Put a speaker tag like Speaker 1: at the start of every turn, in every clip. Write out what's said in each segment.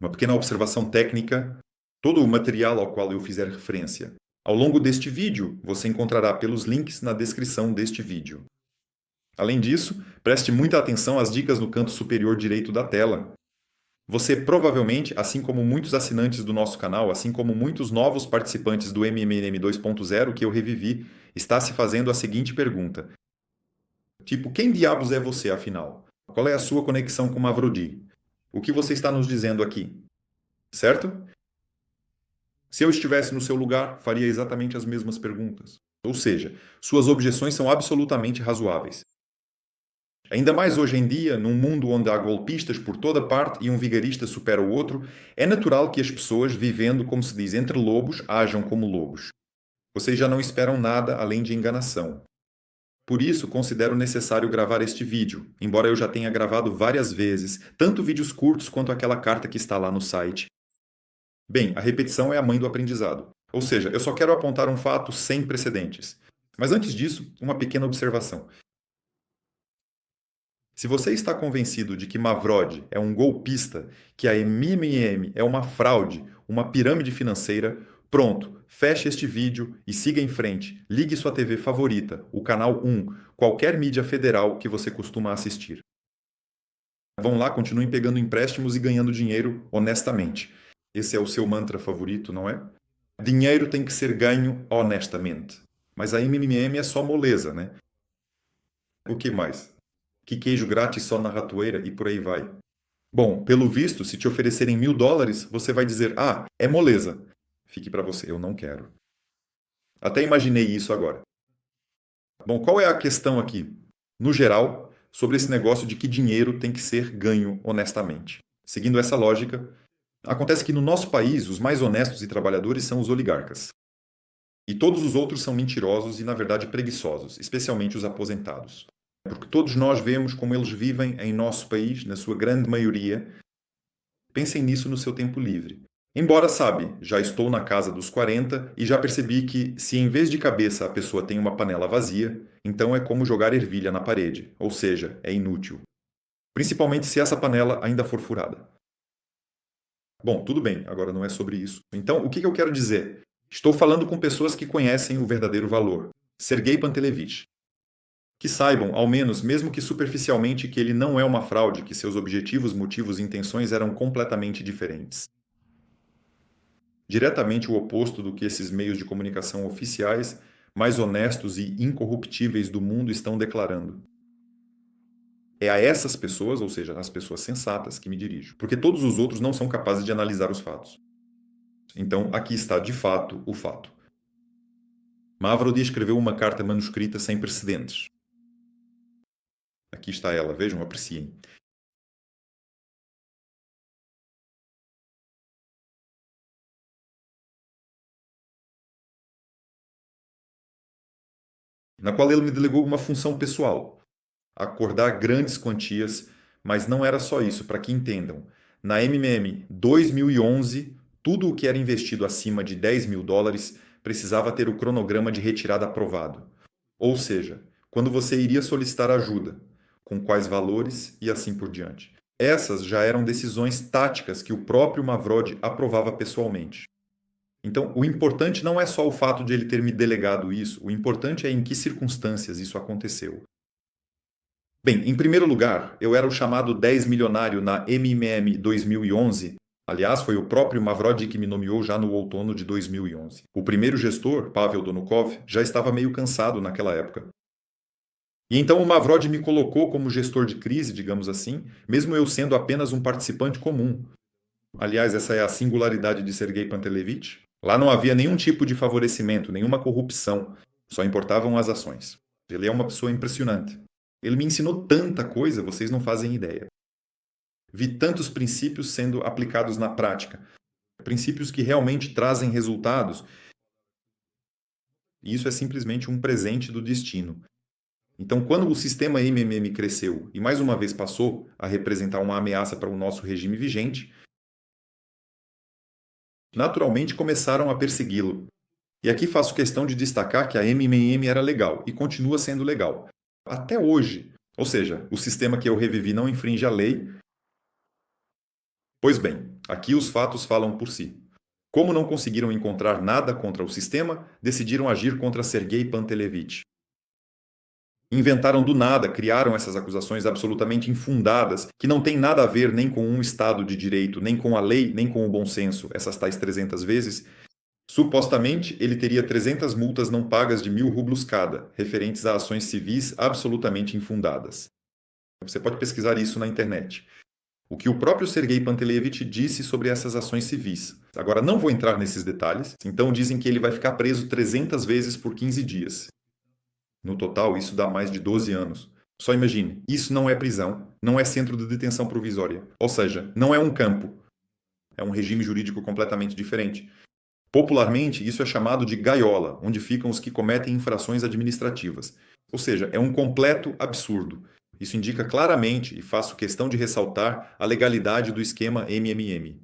Speaker 1: Uma pequena observação técnica: todo o material ao qual eu fizer referência ao longo deste vídeo, você encontrará pelos links na descrição deste vídeo. Além disso, preste muita atenção às dicas no canto superior direito da tela. Você provavelmente, assim como muitos assinantes do nosso canal, assim como muitos novos participantes do MMM 2.0 que eu revivi, está se fazendo a seguinte pergunta. Tipo, quem diabos é você, afinal? Qual é a sua conexão com Mavrodi? O que você está nos dizendo aqui? Certo? Se eu estivesse no seu lugar, faria exatamente as mesmas perguntas. Ou seja, suas objeções são absolutamente razoáveis. Ainda mais hoje em dia, num mundo onde há golpistas por toda parte e um vigarista supera o outro, é natural que as pessoas, vivendo, como se diz, entre lobos, ajam como lobos. Vocês já não esperam nada além de enganação. Por isso, considero necessário gravar este vídeo, embora eu já tenha gravado várias vezes, tanto vídeos curtos quanto aquela carta que está lá no site. Bem, a repetição é a mãe do aprendizado. Ou seja, eu só quero apontar um fato sem precedentes. Mas antes disso, uma pequena observação. Se você está convencido de que Mavrod é um golpista, que a MMM é uma fraude, uma pirâmide financeira, pronto, feche este vídeo e siga em frente. Ligue sua TV favorita, o canal 1, qualquer mídia federal que você costuma assistir. Vão lá, continuem pegando empréstimos e ganhando dinheiro honestamente. Esse é o seu mantra favorito, não é? Dinheiro tem que ser ganho honestamente. Mas a MMM é só moleza, né? O que mais? Que queijo grátis só na ratoeira e por aí vai. Bom, pelo visto, se te oferecerem $1000, você vai dizer, ah, é moleza. Fique para você, eu não quero. Até imaginei isso agora. Bom, qual é a questão aqui? No geral, sobre esse negócio de que dinheiro tem que ser ganho honestamente. Seguindo essa lógica, acontece que no nosso país, os mais honestos e trabalhadores são os oligarcas. E todos os outros são mentirosos e, na verdade, preguiçosos, especialmente os aposentados. Porque todos nós vemos como eles vivem em nosso país, na sua grande maioria. Pensem nisso no seu tempo livre. Embora, sabe, já estou na casa dos 40 e já percebi que, se em vez de cabeça a pessoa tem uma panela vazia, então é como jogar ervilha na parede, ou seja, é inútil. Principalmente se essa panela ainda for furada. Bom, tudo bem, agora não é sobre isso. Então, o que eu quero dizer? Estou falando com pessoas que conhecem o verdadeiro valor. Sergei Pantelevich. Que saibam, ao menos, mesmo que superficialmente, que ele não é uma fraude, que seus objetivos, motivos e intenções eram completamente diferentes. Diretamente o oposto do que esses meios de comunicação oficiais, mais honestos e incorruptíveis do mundo estão declarando. É a essas pessoas, ou seja, as pessoas sensatas, que me dirijo, porque todos os outros não são capazes de analisar os fatos. Então, aqui está, de fato, o fato. Mavrodi escreveu uma carta manuscrita sem precedentes. Aqui está ela, vejam, apreciem. Na qual ele me delegou uma função pessoal, acordar grandes quantias, mas não era só isso, para que entendam. Na MMM 2011, tudo o que era investido acima de $10.000 precisava ter o cronograma de retirada aprovado. Ou seja, quando você iria solicitar ajuda, com quais valores e assim por diante. Essas já eram decisões táticas que o próprio Mavrodi aprovava pessoalmente. Então, o importante não é só o fato de ele ter me delegado isso, o importante é em que circunstâncias isso aconteceu. Bem, em primeiro lugar, eu era o chamado 10 milionário na MMM 2011. Aliás, foi o próprio Mavrodi que me nomeou já no outono de 2011. O primeiro gestor, Pavel Donukov, já estava meio cansado naquela época. E então o Mavrodi me colocou como gestor de crise, digamos assim, mesmo eu sendo apenas um participante comum. Aliás, essa é a singularidade de Sergei Pantelevich. Lá não havia nenhum tipo de favorecimento, nenhuma corrupção, só importavam as ações. Ele é uma pessoa impressionante. Ele me ensinou tanta coisa, vocês não fazem ideia. Vi tantos princípios sendo aplicados na prática, princípios que realmente trazem resultados. E isso é simplesmente um presente do destino. Então, quando o sistema MMM cresceu e mais uma vez passou a representar uma ameaça para o nosso regime vigente, naturalmente começaram a persegui-lo. E aqui faço questão de destacar que a MMM era legal e continua sendo legal. Até hoje. Ou seja, o sistema que eu revivi não infringe a lei. Pois bem, Aqui os fatos falam por si. Como não conseguiram encontrar nada contra o sistema, decidiram agir contra Sergei Pantelevich. Inventaram do nada, criaram essas acusações absolutamente infundadas, que não têm nada a ver nem com um Estado de direito, nem com a lei, nem com o bom senso, essas tais 300 vezes. Supostamente, ele teria 300 multas não pagas de 1.000 rublos cada, referentes a ações civis absolutamente infundadas. Você pode pesquisar isso na internet. O que o próprio Sergei Pantelevich disse sobre essas ações civis. Agora, não vou entrar nesses detalhes, então dizem que ele vai ficar preso 300 vezes por 15 dias. No total, isso dá mais de 12 anos. Só imagine, isso não é prisão, não é centro de detenção provisória. Ou seja, não é um campo. É um regime jurídico completamente diferente. Popularmente, isso é chamado de gaiola, onde ficam os que cometem infrações administrativas. Ou seja, é um completo absurdo. Isso indica claramente, e faço questão de ressaltar, a legalidade do esquema MMM.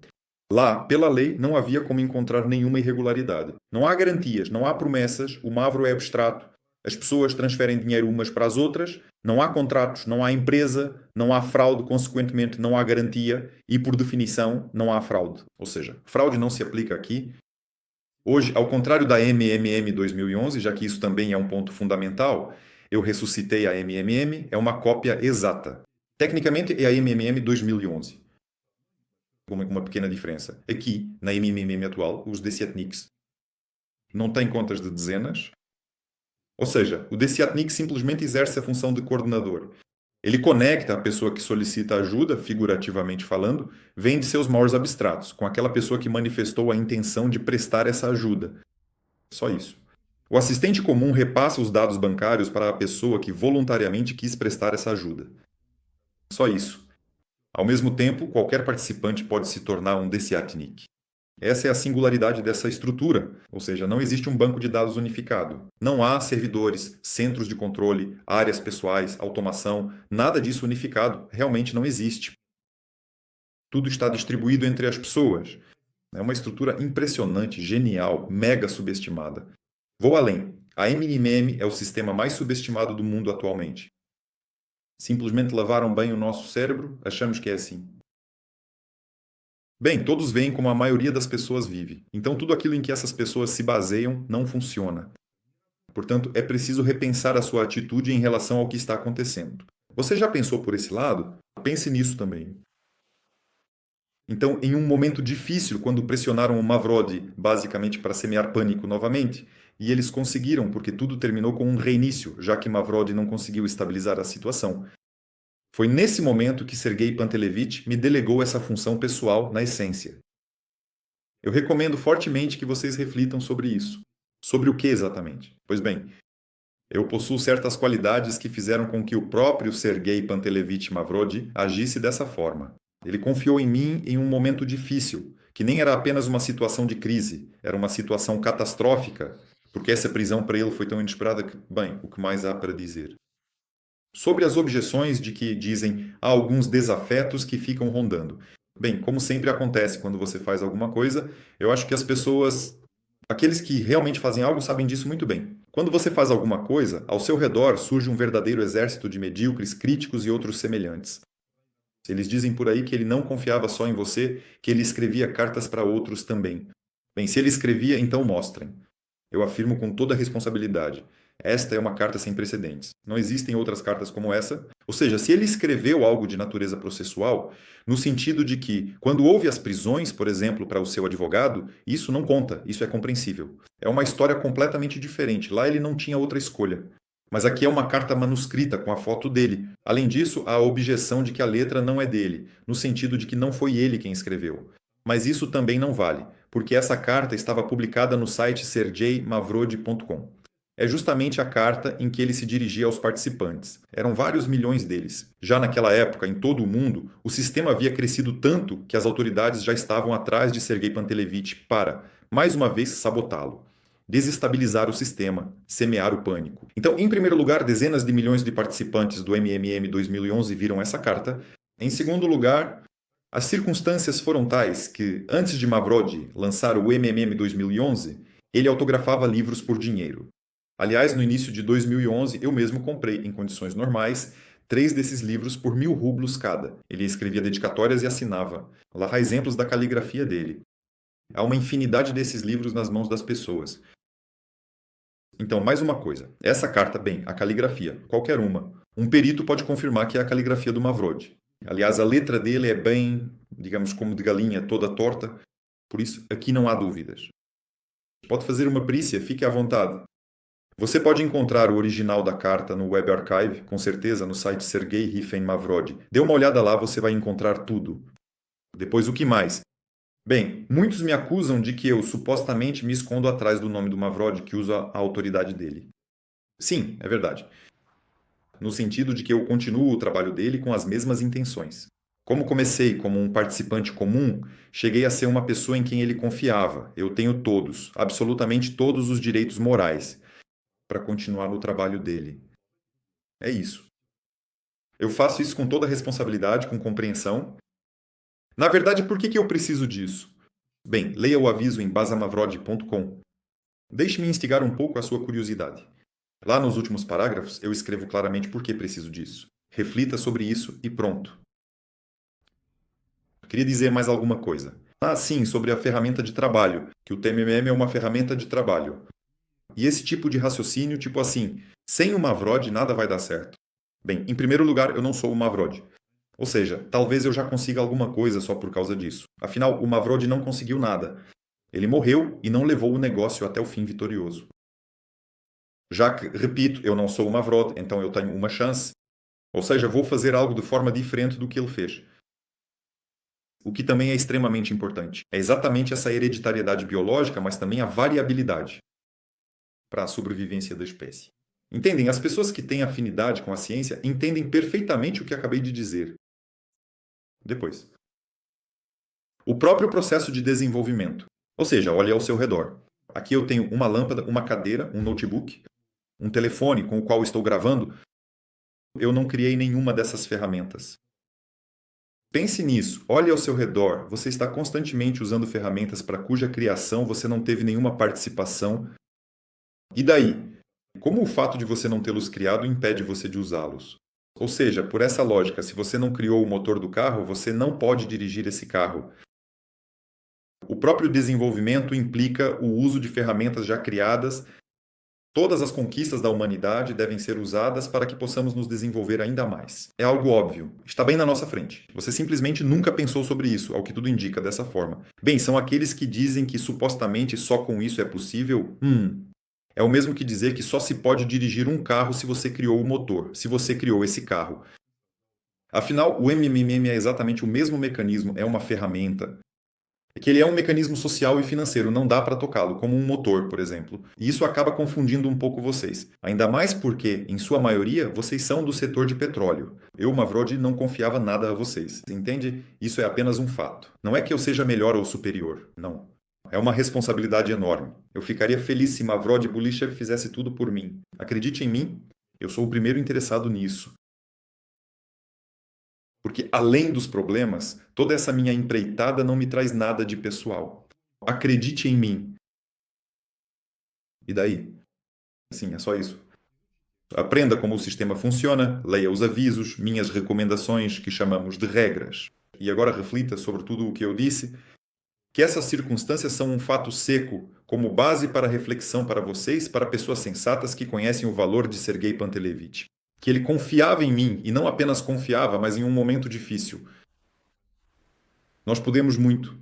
Speaker 1: Lá, pela lei, não havia como encontrar nenhuma irregularidade. Não há garantias, não há promessas, o Mavro é abstrato. As pessoas transferem dinheiro umas para as outras, não há contratos, não há empresa, não há fraude, consequentemente não há garantia e, por definição, não há fraude. Ou seja, fraude não se aplica aqui. Hoje, ao contrário da MMM 2011, já que isso também é um ponto fundamental, eu ressuscitei a MMM, é uma cópia exata. Tecnicamente é a MMM 2011. Com uma pequena diferença. Aqui, na MMM atual, os Desiatniks não têm contas de dezenas. Ou seja, o Desiatnik simplesmente exerce a função de coordenador. Ele conecta a pessoa que solicita ajuda, figurativamente falando, vem de seus maiores abstratos, com aquela pessoa que manifestou a intenção de prestar essa ajuda. Só isso. O assistente comum repassa os dados bancários para a pessoa que voluntariamente quis prestar essa ajuda. Só isso. Ao mesmo tempo, qualquer participante pode se tornar um Desiatnik. Essa é a singularidade dessa estrutura, ou seja, não existe um banco de dados unificado. Não há servidores, centros de controle, áreas pessoais, automação, nada disso unificado. Realmente não existe. Tudo está distribuído entre as pessoas. É uma estrutura impressionante, genial, mega subestimada. Vou além. A MMM é o sistema mais subestimado do mundo atualmente. Simplesmente lavaram bem o nosso cérebro, achamos que é assim. Bem, todos veem como a maioria das pessoas vive. Então tudo aquilo em que essas pessoas se baseiam não funciona. Portanto, é preciso repensar a sua atitude em relação ao que está acontecendo. Você já pensou por esse lado? Pense nisso também. Então, em um momento difícil, quando pressionaram o Mavrodi basicamente para semear pânico novamente, e eles conseguiram, porque tudo terminou com um reinício, já que Mavrodi não conseguiu estabilizar a situação. Foi nesse momento que Sergei Pantelevich me delegou essa função pessoal na essência. Eu recomendo fortemente que vocês reflitam sobre isso. Sobre o que exatamente? Pois bem, eu possuo certas qualidades que fizeram com que o próprio Sergei Pantelevich Mavrodi agisse dessa forma. Ele confiou em mim em um momento difícil, que nem era apenas uma situação de crise, era uma situação catastrófica, porque essa prisão para ele foi tão inesperada que, bem, o que mais há para dizer? Sobre as objeções de que dizem há alguns desafetos que ficam rondando. Bem, como sempre acontece quando você faz alguma coisa, eu acho que as pessoas, aqueles que realmente fazem algo, sabem disso muito bem. Quando você faz alguma coisa, ao seu redor surge um verdadeiro exército de medíocres, críticos e outros semelhantes. Eles dizem por aí que ele não confiava só em você, que ele escrevia cartas para outros também. Bem, se ele escrevia, então mostrem. Eu afirmo com toda a responsabilidade. Esta é uma carta sem precedentes. Não existem outras cartas como essa. Ou seja, se ele escreveu algo de natureza processual, no sentido de que, quando houve as prisões, por exemplo, para o seu advogado, isso não conta, isso é compreensível. É uma história completamente diferente. Lá ele não tinha outra escolha. Mas aqui é uma carta manuscrita com a foto dele. Além disso, há a objeção de que a letra não é dele, no sentido de que não foi ele quem escreveu. Mas isso também não vale, porque essa carta estava publicada no site sergeimavrodi.com. É justamente a carta em que ele se dirigia aos participantes. Eram vários milhões deles. Já naquela época, em todo o mundo, o sistema havia crescido tanto que as autoridades já estavam atrás de Sergei Pantelevich para, mais uma vez, sabotá-lo. Desestabilizar o sistema, semear o pânico. Então, em primeiro lugar, dezenas de milhões de participantes do MMM 2011 viram essa carta. Em segundo lugar, as circunstâncias foram tais que, antes de Mavrodi lançar o MMM 2011, ele autografava livros por dinheiro. Aliás, no início de 2011, eu mesmo comprei, em condições normais, 3 desses livros por 1.000 rublos cada. Ele escrevia dedicatórias e assinava. Lá há exemplos da caligrafia dele. Há uma infinidade desses livros nas mãos das pessoas. Então, mais uma coisa. Essa carta, bem, a caligrafia, qualquer uma. Um perito pode confirmar que é a caligrafia do Mavrod. Aliás, a letra dele é bem, digamos, como de galinha, toda torta. Por isso, aqui não há dúvidas. Pode fazer uma perícia, fique à vontade. Você pode encontrar o original da carta no Web Archive, com certeza, no site Sergei-Mavrod. Dê uma olhada lá, você vai encontrar tudo. Depois, o que mais? Bem, muitos me acusam de que eu supostamente me escondo atrás do nome do Mavrod, que usa a autoridade dele. Sim, é verdade. No sentido de que eu continuo o trabalho dele com as mesmas intenções. Como comecei como um participante comum, cheguei a ser uma pessoa em quem ele confiava. Eu tenho todos, absolutamente todos os direitos morais para continuar no trabalho dele. É isso. Eu faço isso com toda responsabilidade, com compreensão. Na verdade, por que eu preciso disso? Bem, leia o aviso em basamavrod.com. Deixe-me instigar um pouco a sua curiosidade. Lá nos últimos parágrafos, eu escrevo claramente por que preciso disso. Reflita sobre isso e pronto. Eu queria dizer mais alguma coisa. Ah, sim, sobre a ferramenta de trabalho, que o TMM é uma ferramenta de trabalho. E esse tipo de raciocínio, tipo assim, sem o Mavrod nada vai dar certo. Bem, em primeiro lugar, eu não sou o Mavrod. Ou seja, talvez eu já consiga alguma coisa só por causa disso. Afinal, o Mavrod não conseguiu nada. Ele morreu e não levou o negócio até o fim vitorioso. Já que, repito, eu não sou o Mavrod, então eu tenho uma chance. Ou seja, vou fazer algo de forma diferente do que ele fez. O que também é extremamente importante. É exatamente essa hereditariedade biológica, mas também a variabilidade para a sobrevivência da espécie. Entendem? As pessoas que têm afinidade com a ciência entendem perfeitamente o que acabei de dizer. Depois. O próprio processo de desenvolvimento. Ou seja, olhe ao seu redor. Aqui eu tenho uma lâmpada, uma cadeira, um notebook, um telefone com o qual estou gravando. Eu não criei nenhuma dessas ferramentas. Pense nisso, olhe ao seu redor. Você está constantemente usando ferramentas para cuja criação você não teve nenhuma participação. E daí? Como o fato de você não tê-los criado impede você de usá-los? Ou seja, por essa lógica, se você não criou o motor do carro, você não pode dirigir esse carro. O próprio desenvolvimento implica o uso de ferramentas já criadas. Todas as conquistas da humanidade devem ser usadas para que possamos nos desenvolver ainda mais. É algo óbvio. Está bem na nossa frente. Você simplesmente nunca pensou sobre isso, ao que tudo indica dessa forma. Bem, são aqueles que dizem que supostamente só com isso é possível? É o mesmo que dizer que só se pode dirigir um carro se você criou o motor, se você criou esse carro. Afinal, o MMM é exatamente o mesmo mecanismo, é uma ferramenta. É que ele é um mecanismo social e financeiro, não dá para tocá-lo, como um motor, por exemplo. E isso acaba confundindo um pouco vocês. Ainda mais porque, em sua maioria, vocês são do setor de petróleo. Eu, Mavrod, não confiava nada a vocês. Entende? Isso é apenas um fato. Não é que eu seja melhor ou superior. Não. É uma responsabilidade enorme. Eu ficaria feliz se Mavrod e Bulishev fizesse tudo por mim. Acredite em mim, eu sou o primeiro interessado nisso. Porque, além dos problemas, toda essa minha empreitada não me traz nada de pessoal. Acredite em mim. E daí? Sim, é só isso. Aprenda como o sistema funciona, leia os avisos, minhas recomendações, que chamamos de regras. E agora reflita sobre tudo o que eu disse, que essas circunstâncias são um fato seco, como base para reflexão para vocês, para pessoas sensatas que conhecem o valor de Sergei Pantelevich. Que ele confiava em mim, e não apenas confiava, mas em um momento difícil. Nós podemos muito.